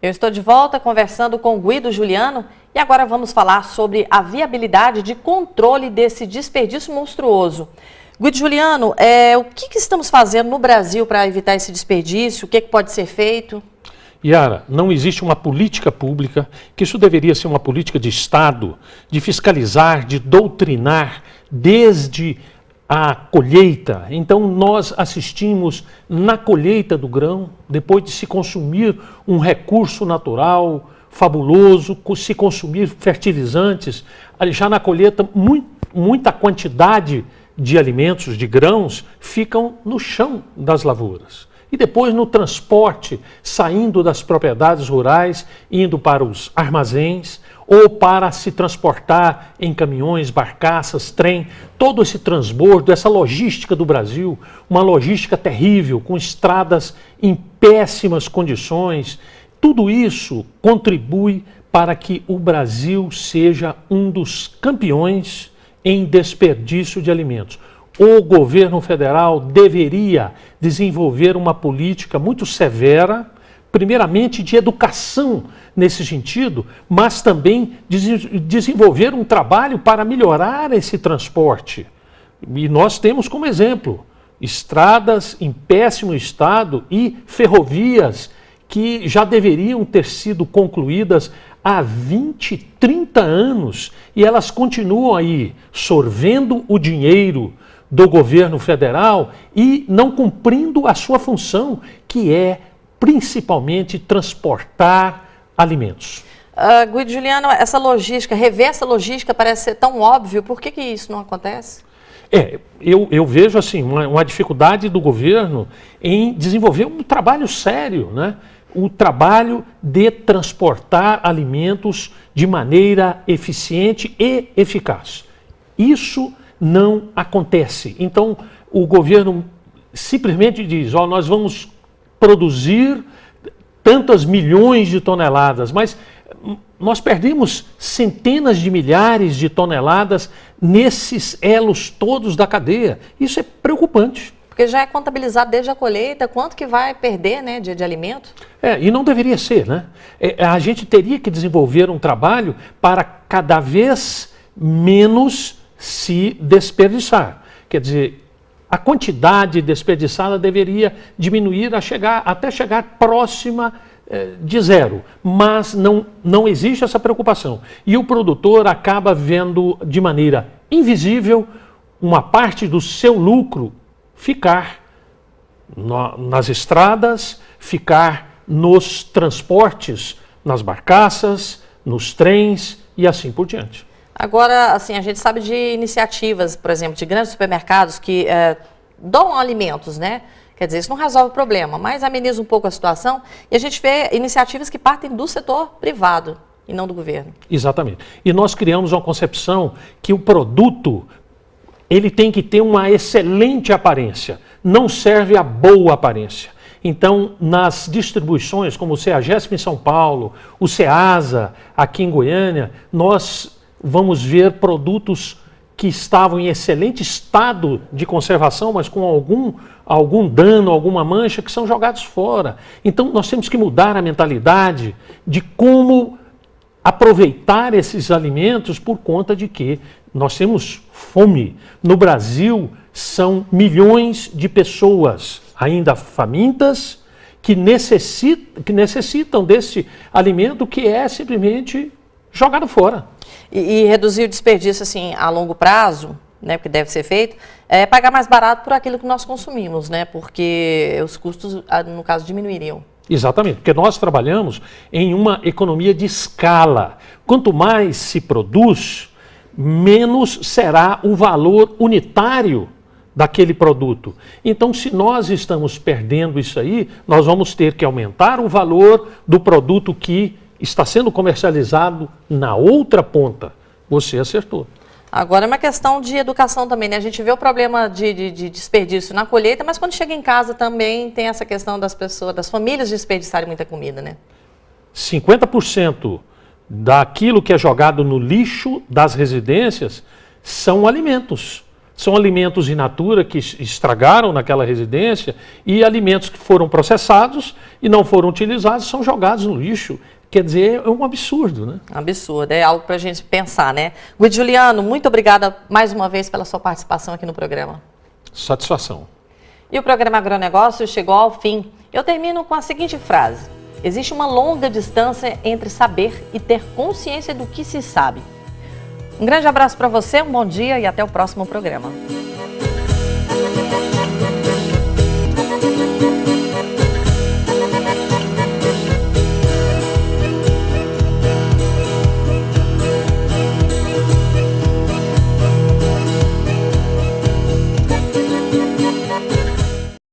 Eu estou de volta conversando com Guido Juliano e agora vamos falar sobre a viabilidade de controle desse desperdício monstruoso. Guido Juliano, o que estamos fazendo no Brasil para evitar esse desperdício? O que pode ser feito? Yara, não existe uma política pública, que isso deveria ser uma política de Estado, de fiscalizar, de doutrinar desde a colheita. Então nós assistimos na colheita do grão, depois de se consumir um recurso natural fabuloso, se consumir fertilizantes, já na colheita muita quantidade de alimentos, de grãos, ficam no chão das lavouras. E depois no transporte, saindo das propriedades rurais, indo para os armazéns, ou para se transportar em caminhões, barcaças, trem, todo esse transbordo, essa logística do Brasil, uma logística terrível, com estradas em péssimas condições, tudo isso contribui para que o Brasil seja um dos campeões em desperdício de alimentos. O governo federal deveria desenvolver uma política muito severa, primeiramente de educação nesse sentido, mas também desenvolver um trabalho para melhorar esse transporte. E nós temos como exemplo estradas em péssimo estado e ferrovias que já deveriam ter sido concluídas há 20, 30 anos e elas continuam aí sorvendo o dinheiro do governo federal e não cumprindo a sua função, que é principalmente transportar alimentos. Guido Juliano, essa logística, rever essa logística parece ser tão óbvio, por que isso não acontece? Eu vejo assim uma dificuldade do governo em desenvolver um trabalho sério, né? O trabalho de transportar alimentos de maneira eficiente e eficaz. Isso não acontece. Então, o governo simplesmente diz, nós vamos produzir tantas milhões de toneladas, mas nós perdemos centenas de milhares de toneladas nesses elos todos da cadeia. Isso é preocupante. Porque já é contabilizado desde a colheita, quanto que vai perder, né, de alimento? E não deveria ser, né? A gente teria que desenvolver um trabalho para cada vez menos se desperdiçar. Quer dizer, a quantidade desperdiçada deveria diminuir até chegar próxima de zero, mas não existe essa preocupação. E o produtor acaba vendo de maneira invisível uma parte do seu lucro ficar nas estradas, ficar nos transportes, nas barcaças, nos trens e assim por diante. Agora, assim, a gente sabe de iniciativas, por exemplo, de grandes supermercados que doam alimentos, né? Quer dizer, isso não resolve o problema, mas ameniza um pouco a situação. E a gente vê iniciativas que partem do setor privado e não do governo. Exatamente. E nós criamos uma concepção que o produto ele tem que ter uma excelente aparência, não serve a boa aparência. Então, nas distribuições, como o CEAGESP em São Paulo, o CEASA aqui em Goiânia, nós vamos ver produtos que estavam em excelente estado de conservação, mas com algum dano, alguma mancha, que são jogados fora. Então, nós temos que mudar a mentalidade de como aproveitar esses alimentos por conta de que nós temos fome. No Brasil, são milhões de pessoas ainda famintas que necessitam desse alimento que é simplesmente jogado fora. E reduzir o desperdício assim, a longo prazo, né, porque deve ser feito, é pagar mais barato por aquilo que nós consumimos, né, porque os custos, no caso, diminuiriam. Exatamente, porque nós trabalhamos em uma economia de escala. Quanto mais se produz, menos será o valor unitário daquele produto. Então, se nós estamos perdendo isso aí, nós vamos ter que aumentar o valor do produto que está sendo comercializado na outra ponta. Você acertou. Agora é uma questão de educação também, né? A gente vê o problema de desperdício na colheita, mas quando chega em casa também tem essa questão das pessoas, das famílias desperdiçarem muita comida, né? 50% daquilo que é jogado no lixo das residências são alimentos. São alimentos in natura que estragaram naquela residência e alimentos que foram processados e não foram utilizados são jogados no lixo. Quer dizer, é um absurdo, né? Absurdo, é algo para a gente pensar, né? Guido Juliano, muito obrigada mais uma vez pela sua participação aqui no programa. Satisfação. E o programa Agronegócio chegou ao fim. Eu termino com a seguinte frase: existe uma longa distância entre saber e ter consciência do que se sabe. Um grande abraço para você, um bom dia e até o próximo programa.